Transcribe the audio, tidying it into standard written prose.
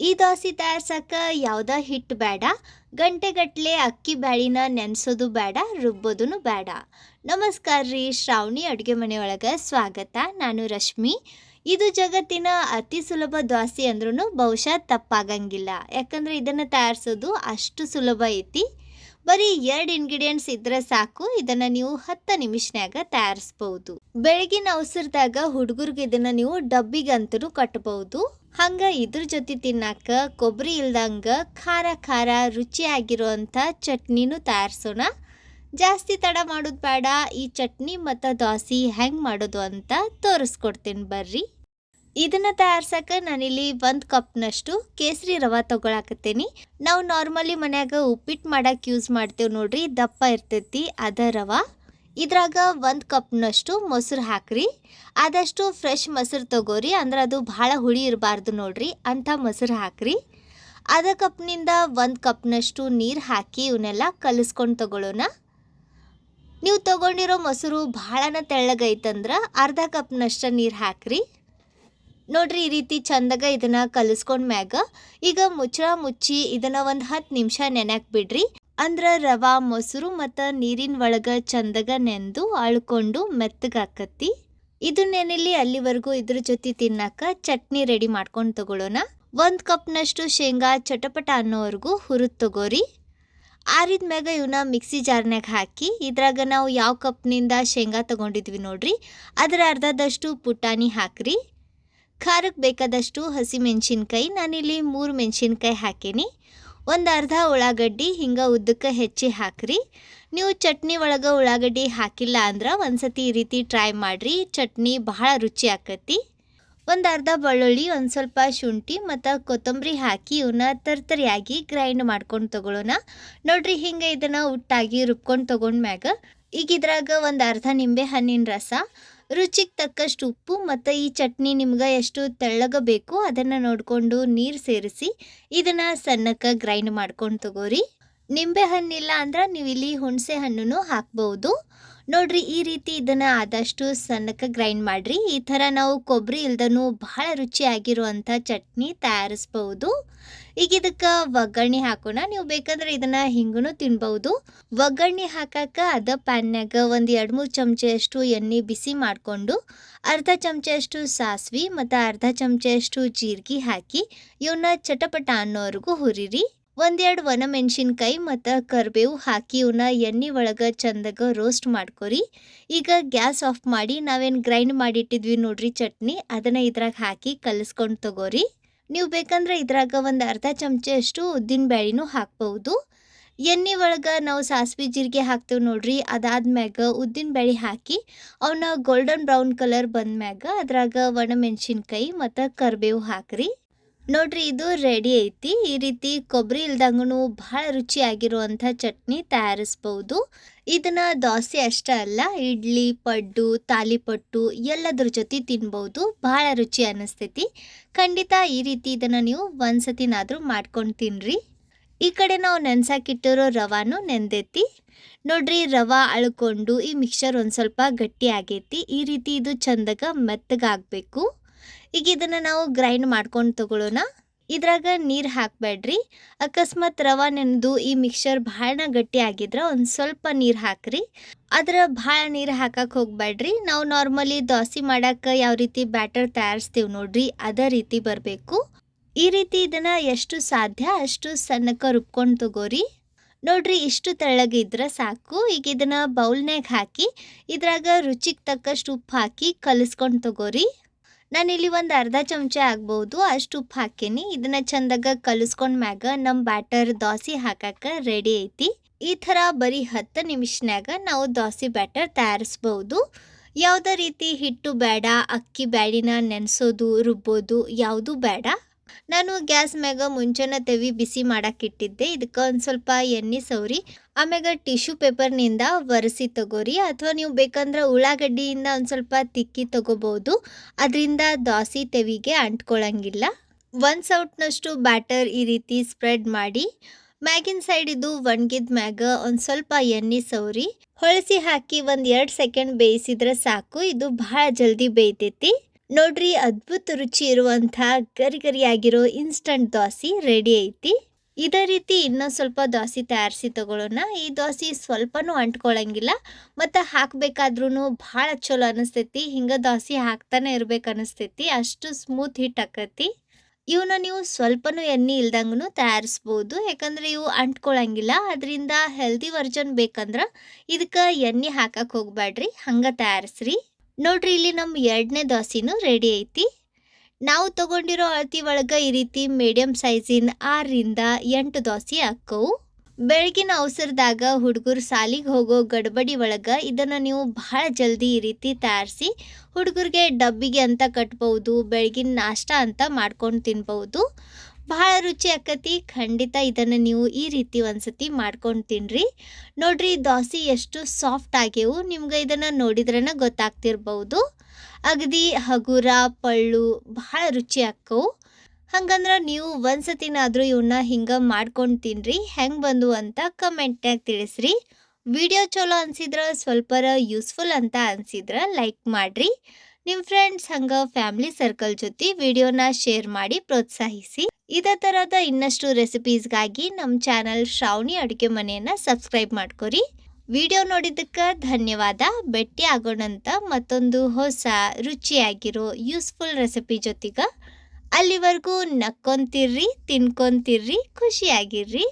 ಈ ದೋಸೆ ತಯಾರ್ಸಕ್ಕ ಯಾವ್ದ ಹಿಟ್ಟು ಬೇಡ, ಗಂಟೆಗಟ್ಲೆ ಅಕ್ಕಿ ಬ್ಯಾಳಿನ ನೆನೆಸೋದು ಬೇಡ, ರುಬ್ಬೋದು ಬೇಡ. ನಮಸ್ಕಾರ ರೀ, ಶ್ರಾವಣಿ ಅಡುಗೆ ಮನೆಯೊಳಗೆ ಸ್ವಾಗತ. ನಾನು ರಶ್ಮಿ. ಇದು ಜಗತ್ತಿನ ಅತಿ ಸುಲಭ ದೋಸೆ ಅಂದ್ರೂ ಬಹುಶಃ ತಪ್ಪಾಗಂಗಿಲ್ಲ, ಯಾಕಂದ್ರೆ ಇದನ್ನು ತಯಾರಿಸೋದು ಅಷ್ಟು ಸುಲಭ ಐತಿ. ಬರೀ 2 ಇಂಗ್ರೀಡಿಯೆಂಟ್ಸ್ ಇದ್ರೆ ಸಾಕು, ಇದನ್ನ ನೀವು 10 ನಿಮಿಷನ್ಯಾಗ ತಯಾರಿಸ್ಬಹುದು. ಬೆಳಗಿನ ಅವಸರದಾಗ ಹುಡುಗರಿಗೆ ಇದನ್ನ ನೀವು ಡಬ್ಬಿಗಂತೂ ಕಟ್ಟಬಹುದು. ಹಂಗ ಇದ್ರ ಜೊತೆ ತಿನ್ನಾಕ ಕೊಬ್ಬರಿ ಇಲ್ದಂಗ ಖಾರ ಖಾರ ರುಚಿಯಾಗಿರುವಂಥ ಚಟ್ನಿನೂ ತಯಾರಿಸೋಣ. ಜಾಸ್ತಿ ತಡ ಮಾಡೋದು ಬೇಡ. ಈ ಚಟ್ನಿ ಮತ್ತು ದೋಸೆ ಹೆಂಗೆ ಮಾಡೋದು ಅಂತ ತೋರಿಸ್ಕೊಡ್ತೀನಿ ಬರ್ರಿ. ಇದನ್ನು ತಯಾರ್ಸಕ್ಕೆ ನಾನಿಲ್ಲಿ 1 ಕಪ್ನಷ್ಟು ಕೇಸರಿ ರವೆ ತೊಗೊಳಕತ್ತೀನಿ. ನಾವು ನಾರ್ಮಲಿ ಮನ್ಯಾಗ ಉಪ್ಪಿಟ್ಟು ಮಾಡಕ್ಕೆ ಯೂಸ್ ಮಾಡ್ತೇವೆ ನೋಡ್ರಿ, ದಪ್ಪ ಇರ್ತೈತಿ ಅದ ರವೆ. ಇದ್ರಾಗ 1 ಕಪ್ನಷ್ಟು ಮೊಸರು ಹಾಕ್ರಿ. ಆದಷ್ಟು ಫ್ರೆಶ್ ಮೊಸರು ತಗೋರಿ, ಅಂದ್ರೆ ಅದು ಭಾಳ ಹುಳಿ ಇರಬಾರ್ದು ನೋಡ್ರಿ, ಅಂಥ ಮೊಸರು ಹಾಕ್ರಿ. ಅರ್ಧ ಕಪ್ನಿಂದ 1 ಕಪ್ನಷ್ಟು ನೀರು ಹಾಕಿ ಇವನ್ನೆಲ್ಲ ಕಲಿಸ್ಕೊಂಡು ತಗೊಳ್ಳೋಣ. ನೀವು ತಗೊಂಡಿರೋ ಮೊಸರು ಭಾಳನ ತೆಳ್ಳಗೈತಂದ್ರೆ ಅರ್ಧ ಕಪ್ನಷ್ಟು ನೀರು ಹಾಕ್ರಿ. ನೋಡ್ರಿ, ಈ ರೀತಿ ಚಂದಾಗ ಇದನ್ನ ಕಲಿಸ್ಕೊಂಡ್ಮ್ಯಾಗ ಈಗ ಮುಚ್ಚಳ ಮುಚ್ಚಿ ಇದನ್ನ ಒಂದು 10 ನಿಮಿಷ ನೆನೆಯಕ್ಕೆ ಬಿಡ್ರಿ. ಅಂದ್ರೆ ರವಾ ಮೊಸರು ಮತ್ತು ನೀರಿನ ಒಳಗೆ ಚಂದಾಗ ನೆಂದು ಅಳ್ಕೊಂಡು ಮೆತ್ತಗಾಕತ್ತಿ. ಇದು ನೆನೆಲಿ ಅಲ್ಲಿವರೆಗೂ ಇದ್ರ ಜೊತೆ ತಿನ್ನಕ ಚಟ್ನಿ ರೆಡಿ ಮಾಡ್ಕೊಂಡು ತಗೊಳ್ಳೋಣ. 1 ಕಪ್ನಷ್ಟು ಶೇಂಗಾ ಚಟಪಟ ಅನ್ನೋವರೆಗೂ ಹುರಿದು ತಗೋರಿ. ಆರಿದ ಮ್ಯಾಗ ಇವನ್ನ ಮಿಕ್ಸಿ ಜಾರ್ನಾಗ ಹಾಕಿ ಇದ್ರಾಗ ನಾವು ಯಾವ ಕಪ್ನಿಂದ ಶೇಂಗಾ ತಗೊಂಡಿದ್ವಿ ನೋಡ್ರಿ, ಅದರ ಅರ್ಧದಷ್ಟು ಪುಟಾಣಿ ಹಾಕ್ರಿ. ಖಾರಕ್ಕೆ ಬೇಕಾದಷ್ಟು ಹಸಿಮೆಣ್ಸಿನ್ಕಾಯಿ, ನಾನಿಲ್ಲಿ 3 ಮೆಣಸಿನ್ಕಾಯಿ ಹಾಕೀನಿ. ಒಂದು ಅರ್ಧ ಉಳ್ಳಾಗಡ್ಡಿ ಹಿಂಗೆ ಉದ್ದಕ್ಕೆ ಹೆಚ್ಚಿ ಹಾಕ್ರಿ. ನೀವು ಚಟ್ನಿ ಒಳಗೆ ಉಳ್ಳಾಗಡ್ಡಿ ಹಾಕಿಲ್ಲ ಅಂದ್ರೆ ಒಂದ್ಸತಿ ಈ ರೀತಿ ಟ್ರೈ ಮಾಡಿರಿ, ಚಟ್ನಿ ಬಹಳ ರುಚಿ ಆಕತಿ. ಒಂದು ಅರ್ಧ ಬೆಳ್ಳುಳ್ಳಿ, ಒಂದು ಸ್ವಲ್ಪ ಶುಂಠಿ ಮತ್ತು ಕೊತ್ತಂಬರಿ ಹಾಕಿ ಇವನ್ನ ತರ್ತರಿಯಾಗಿ ಗ್ರೈಂಡ್ ಮಾಡ್ಕೊಂಡು ತಗೊಳ್ಳೋಣ. ನೋಡ್ರಿ, ಹಿಂಗೆ ಇದನ್ನು ಉಟ್ಟಾಗಿ ರುಬ್ಕೊಂಡು ತಗೊಂಡ್ಮ್ಯಾಗ ಈಗ ಇದ್ರಾಗ ಒಂದು ಅರ್ಧ ನಿಂಬೆ ಹಣ್ಣಿನ ರಸ, ರುಚಿಗೆ ತಕ್ಕಷ್ಟು ಉಪ್ಪು ಮತ್ತು ಈ ಚಟ್ನಿ ನಿಮ್ಗೆ ಎಷ್ಟು ತೆಳ್ಳಗೆ ಬೇಕು ಅದನ್ನು ನೋಡಿಕೊಂಡು ನೀರು ಸೇರಿಸಿ ಇದನ್ನು ಸಣ್ಣಕ್ಕೆ ಗ್ರೈಂಡ್ ಮಾಡ್ಕೊಂಡು ತಗೋರಿ. ನಿಂಬೆ ಹಣ್ಣಿಲ್ಲ ಅಂದ್ರೆ ನೀವು ಇಲ್ಲಿ ಹುಣಸೆ ಹಣ್ಣು ಹಾಕ್ಬೋದು. ನೋಡ್ರಿ, ಈ ರೀತಿ ಇದನ್ನು ಆದಷ್ಟು ಸಣ್ಣಕ್ಕೆ ಗ್ರೈಂಡ್ ಮಾಡಿರಿ. ಈ ಥರ ನಾವು ಕೊಬ್ಬರಿ ಇಲ್ದನೂ ಬಹಳ ರುಚಿಯಾಗಿರುವಂಥ ಚಟ್ನಿ ತಯಾರಿಸ್ಬೋದು. ಈಗ ಇದಕ್ಕೆ ಒಗ್ಗರಣೆ ಹಾಕೋಣ. ನೀವು ಬೇಕಂದ್ರೆ ಇದನ್ನು ಹಿಂಗೂ ತಿನ್ಬೋದು. ಒಗ್ಗರಣೆ ಹಾಕಕ್ಕೆ ಅದ ಪ್ಯಾನ್ಯಾಗ ಒಂದು 2-3 ಚಮಚೆಯಷ್ಟು ಎಣ್ಣೆ ಬಿಸಿ ಮಾಡಿಕೊಂಡು ಅರ್ಧ ಚಮಚೆಯಷ್ಟು ಸಾಸಿವೆ ಮತ್ತು ಅರ್ಧ ಚಮಚೆಯಷ್ಟು ಜೀರಿಗೆ ಹಾಕಿ ಇವನ್ನ ಚಟಪಟ ಅನ್ನೋವರೆಗೂ ಹುರಿರಿ. 1-2 ಒಣಮೆಣ್ಸಿನ್ಕಾಯಿ ಮತ್ತು ಕರಿಬೇವು ಹಾಕಿ ಇವನ್ನ ಎಣ್ಣೆ ಒಳಗೆ ಚಂದಾಗ ರೋಸ್ಟ್ ಮಾಡ್ಕೊರಿ. ಈಗ ಗ್ಯಾಸ್ ಆಫ್ ಮಾಡಿ ನಾವೇನು ಗ್ರೈಂಡ್ ಮಾಡಿಟ್ಟಿದ್ವಿ ನೋಡ್ರಿ ಚಟ್ನಿ, ಅದನ್ನು ಇದ್ರಾಗ ಹಾಕಿ ಕಲಿಸ್ಕೊಂಡು ತಗೋರಿ. ನೀವು ಬೇಕಂದ್ರೆ ಇದ್ರಾಗ ಒಂದು ಅರ್ಧ ಚಮಚೆಯಷ್ಟು ಉದ್ದಿನ ಬೇಳೆನೂ ಹಾಕ್ಬೋದು. ಎಣ್ಣೆ ಒಳಗೆ ನಾವು ಸಾಸಿವೆ ಜೀರಿಗೆ ಹಾಕ್ತೇವೆ ನೋಡ್ರಿ, ಅದಾದ್ಮ್ಯಾಗ ಉದ್ದಿನ ಬೇಳೆ ಹಾಕಿ ಅವನ್ನ ಗೋಲ್ಡನ್ ಬ್ರೌನ್ ಕಲರ್ ಬಂದ್ಮ್ಯಾಗ ಅದ್ರಾಗ ಒಣಮೆಣ್ಸಿನ್ಕಾಯಿ ಮತ್ತು ಕರಿಬೇವು ಹಾಕ್ರಿ. ನೋಡ್ರಿ, ಇದು ರೆಡಿ ಐತಿ. ಈ ರೀತಿ ಕೊಬ್ಬರಿ ಇಲ್ದಂಗೂ ಭಾಳ ರುಚಿಯಾಗಿರುವಂಥ ಚಟ್ನಿ ತಯಾರಿಸ್ಬೋದು. ಇದನ್ನ ದೋಸೆ ಅಷ್ಟೇ ಅಲ್ಲ, ಇಡ್ಲಿ, ಪಡ್ಡು, ತಾಲಿಪಟ್ಟು ಎಲ್ಲದ್ರ ಜೊತೆ ತಿನ್ಬೋದು. ಭಾಳ ರುಚಿ ಅನ್ನಿಸ್ತೈತಿ. ಖಂಡಿತ ಈ ರೀತಿ ಇದನ್ನು ನೀವು ಒಂದ್ಸತಿನಾದರೂ ಮಾಡ್ಕೊಂಡು ತಿನ್ನಿರಿ. ಈ ಕಡೆ ನಾವು ನೆನ್ಸಾಕಿಟ್ಟಿರೋ ರವಾನು ನೆಂದೈತಿ. ನೋಡ್ರಿ, ರವೆ ಅಳ್ಕೊಂಡು ಈ ಮಿಕ್ಸರ್ ಒಂದು ಸ್ವಲ್ಪ ಗಟ್ಟಿ ಆಗೈತಿ. ಈ ರೀತಿ ಇದು ಚಂದಾಗ ಮೆತ್ತಗಾಗಬೇಕು. ಈಗ ಇದನ್ನು ನಾವು ಗ್ರೈಂಡ್ ಮಾಡ್ಕೊಂಡು ತಗೊಳ್ಳೋಣ. ಇದ್ರಾಗ ನೀರು ಹಾಕಬೇಡ್ರಿ. ಅಕಸ್ಮಾತ್ ರವೆ ನೆನೆದು ಈ ಮಿಕ್ಸರ್ ಭಾಳ ಗಟ್ಟಿ ಆಗಿದ್ರೆ ಒಂದು ಸ್ವಲ್ಪ ನೀರು ಹಾಕ್ರಿ. ಆದ್ರೆ ಭಾಳ ನೀರು ಹಾಕಕ್ಕೆ ಹೋಗಬೇಡ್ರಿ. ನಾವು ನಾರ್ಮಲಿ ದೋಸೆ ಮಾಡಕ್ಕೆ ಯಾವ ರೀತಿ ಬ್ಯಾಟರ್ ತಯಾರಿಸ್ತೀವಿ ನೋಡ್ರಿ, ಅದೇ ರೀತಿ ಬರಬೇಕು. ಈ ರೀತಿ ಇದನ್ನು ಎಷ್ಟು ಸಾಧ್ಯ ಅಷ್ಟು ಸಣ್ಣಕ್ಕೆ ರುಬ್ಕೊಂಡು ತಗೋರಿ. ನೋಡ್ರಿ, ಇಷ್ಟು ತೆಳ್ಳಗಿದ್ರೆ ಸಾಕು. ಈಗ ಇದನ್ನು ಬೌಲ್ನಾಗ ಹಾಕಿ ಇದ್ರಾಗ ರುಚಿಗೆ ತಕ್ಕಷ್ಟು ಉಪ್ಪು ಹಾಕಿ ಕಲಿಸ್ಕೊಂಡು ತಗೋರಿ. ನಾನಿಲ್ಲಿ ಒಂದು ಅರ್ಧ ಚಮಚ ಆಗ್ಬೋದು ಅಷ್ಟು ಉಪ್ಪು ಹಾಕೀನಿ. ಇದನ್ನು ಚಂದಾಗ ಕಲಿಸ್ಕೊಂಡ್ಮ್ಯಾಗ ನಮ್ಮ ಬ್ಯಾಟರ್ ದೋಸೆ ಹಾಕಕ್ಕೆ ರೆಡಿ ಐತಿ. ಈ ಥರ ಬರೀ 10 ನಿಮಿಷನ್ಯಾಗ ನಾವು ದೋಸೆ ಬ್ಯಾಟರ್ ತಯಾರಿಸ್ಬೋದು. ಯಾವುದೇ ರೀತಿ ಹಿಟ್ಟು ಬೇಡ, ಅಕ್ಕಿ ಬ್ಯಾಳಿನ ನೆನೆಸೋದು ರುಬ್ಬೋದು ಯಾವುದೂ ಬೇಡ. ನಾನು ಗ್ಯಾಸ್ ಮ್ಯಾಗ ಮುಂಚೆನೇ ತೆವಿ ಬಿಸಿ ಮಾಡಕ್ಕೆ ಇಟ್ಟಿದ್ದೆ. ಇದಕ್ಕೆ ಒಂದು ಸ್ವಲ್ಪ ಎಣ್ಣೆ ಸವರಿ ಆಮ್ಯಾಗ ಟಿಶ್ಯೂ ಪೇಪರ್ನಿಂದ ಒರೆಸಿ ತಗೋರಿ. ಅಥವಾ ನೀವು ಬೇಕಂದ್ರೆ ಉಳ್ಳಾಗಡ್ಡಿಯಿಂದ ಒಂದು ಸ್ವಲ್ಪ ತಿಕ್ಕಿ ತಗೋಬೋದು, ಅದರಿಂದ ದೋಸೆ ತೆವಿಗೆ ಅಂಟ್ಕೊಳ್ಳಂಗಿಲ್ಲ. 1 ಸೌಟ್ನಷ್ಟು ಬ್ಯಾಟರ್ ಈ ರೀತಿ ಸ್ಪ್ರೆಡ್ ಮಾಡಿ ಮ್ಯಾಗಿನ ಸೈಡ್ ಇದು ಒಣಗಿದ ಮ್ಯಾಗ ಒಂದು ಸ್ವಲ್ಪ ಎಣ್ಣೆ ಸವರಿ ಹೊಳಸಿ ಹಾಕಿ ಒಂದು 2 ಸೆಕೆಂಡ್ ಬೇಯಿಸಿದ್ರೆ ಸಾಕು. ಇದು ಭಾಳ ಜಲ್ದಿ ಬೇಯ್ತೈತಿ. ನೋಡ್ರಿ, ಅದ್ಭುತ ರುಚಿ ಇರುವಂಥ ಗರಿ ಗರಿಯಾಗಿರೋ ಇನ್ಸ್ಟಂಟ್ ದೋಸೆ ರೆಡಿ ಐತಿ. ಇದೇ ರೀತಿ ಇನ್ನೂ ಸ್ವಲ್ಪ ದೋಸೆ ತಯಾರಿಸಿ ತಗೊಳ್ಳೋಣ. ಈ ದೋಸೆ ಸ್ವಲ್ಪನೂ ಅಂಟ್ಕೊಳ್ಳಂಗಿಲ್ಲ ಮತ್ತು ಹಾಕಬೇಕಾದ್ರೂ ಭಾಳ ಚಲೋ ಅನಿಸ್ತೈತಿ. ಹಿಂಗೆ ದೋಸೆ ಹಾಕ್ತಾನೆ ಇರ್ಬೇಕು ಅನಿಸ್ತೈತಿ, ಅಷ್ಟು ಸ್ಮೂತ್ ಹಿಟ್ ಆಕತಿ. ಇವನ್ನ ನೀವು ಸ್ವಲ್ಪನೂ ಎಣ್ಣೆ ಇಲ್ದಂಗೂ ತಯಾರಿಸ್ಬೋದು, ಯಾಕಂದ್ರೆ ಇವು ಅಂಟ್ಕೊಳ್ಳಂಗಿಲ್ಲ. ಅದರಿಂದ ಹೆಲ್ದಿ ವರ್ಜನ್ ಬೇಕಂದ್ರೆ ಇದಕ್ಕೆ ಎಣ್ಣೆ ಹಾಕಕ್ಕೆ ಹೋಗ್ಬೇಡ್ರಿ, ಹಂಗೆ ತಯಾರಿಸ್ರಿ. ನೋಡ್ರಿ, ಇಲ್ಲಿ ನಮ್ಮ ಎರಡನೇ ದೋಸೆನೂ ರೆಡಿ ಐತಿ. ನಾವು ತಗೊಂಡಿರೋ ಅಳತಿ ಒಳಗೆ ಈ ರೀತಿ ಮೀಡಿಯಮ್ ಸೈಜಿನ 6ರಿಂದ 8 ದೋಸೆ ಹಾಕವು. ಬೆಳಗಿನ ಅವಸರದಾಗ ಹುಡುಗರು ಸಾಲಿಗೆ ಹೋಗೋ ಗಡ್ಬಡಿ ಒಳಗೆ ಇದನ್ನು ನೀವು ಭಾಳ ಜಲ್ದಿ ಈ ರೀತಿ ತಯಾರಿಸಿ ಹುಡುಗರಿಗೆ ಡಬ್ಬಿಗೆ ಅಂತ ಕಟ್ಬೋದು, ಬೆಳಗಿನ ನಾಷ್ಟ ಅಂತ ಮಾಡ್ಕೊಂಡು ತಿನ್ಬೋದು. ಭಾಳ ರುಚಿ ಆಕತಿ. ಖಂಡಿತ ಇದನ್ನು ನೀವು ಈ ರೀತಿ ಒಂದ್ಸತಿ ಮಾಡ್ಕೊಂಡು ತಿನ್ನಿರಿ. ನೋಡ್ರಿ, ದೋಸೆ ಎಷ್ಟು ಸಾಫ್ಟ್ ಆಗ್ಯವು, ನಿಮ್ಗೆ ಇದನ್ನು ನೋಡಿದ್ರೇ ಗೊತ್ತಾಗ್ತಿರ್ಬೋದು. ಅಗದಿ ಹಗುರ ಪಳ್ಳು ಭಾಳ ರುಚಿ ಆಕ್ಕವು. ಹಂಗಂದ್ರೆ ನೀವು ಒಂದ್ಸತಿನಾದರೂ ಇವನ್ನ ಹಿಂಗೆ ಮಾಡ್ಕೊಂಡು ತಿನ್ನಿರಿ. ಹೆಂಗೆ ಬಂದು ಅಂತ ಕಮೆಂಟ್ನಾಗ ತಿಳಿಸ್ರಿ. ವಿಡಿಯೋ ಚಲೋ ಅನ್ಸಿದ್ರೆ, ಸ್ವಲ್ಪರ ಯೂಸ್ಫುಲ್ ಅಂತ ಅನ್ಸಿದ್ರೆ ಲೈಕ್ ಮಾಡಿರಿ. ನಿಮ್ಮ ಫ್ರೆಂಡ್ಸ್ ಹಂಗೆ ಫ್ಯಾಮಿಲಿ ಸರ್ಕಲ್ ಜೊತೆ ವಿಡಿಯೋನ ಶೇರ್ ಮಾಡಿ ಪ್ರೋತ್ಸಾಹಿಸಿ. ಇದೇ ಥರದ ಇನ್ನಷ್ಟು ರೆಸಿಪೀಸ್ಗಾಗಿ ನಮ್ಮ ಚಾನಲ್ ಶ್ರಾವಣಿ ಅಡುಗೆ ಮನೆಯನ್ನು ಸಬ್ಸ್ಕ್ರೈಬ್ ಮಾಡ್ಕೊರಿ. ವಿಡಿಯೋ ನೋಡಿದ್ದಕ್ಕೆ ಧನ್ಯವಾದ. ಭೇಟಿ ಆಗೋಣಂತ ಮತ್ತೊಂದು ಹೊಸ ರುಚಿಯಾಗಿರೋ ಯೂಸ್ಫುಲ್ ರೆಸಿಪಿ ಜೊತೆಗೆ. ಅಲ್ಲಿವರೆಗೂ ನಕ್ಕೊಂತಿರ್ರಿ, ತಿನ್ಕೊಂತಿರ್ರಿ, ಖುಷಿಯಾಗಿರ್ರಿ.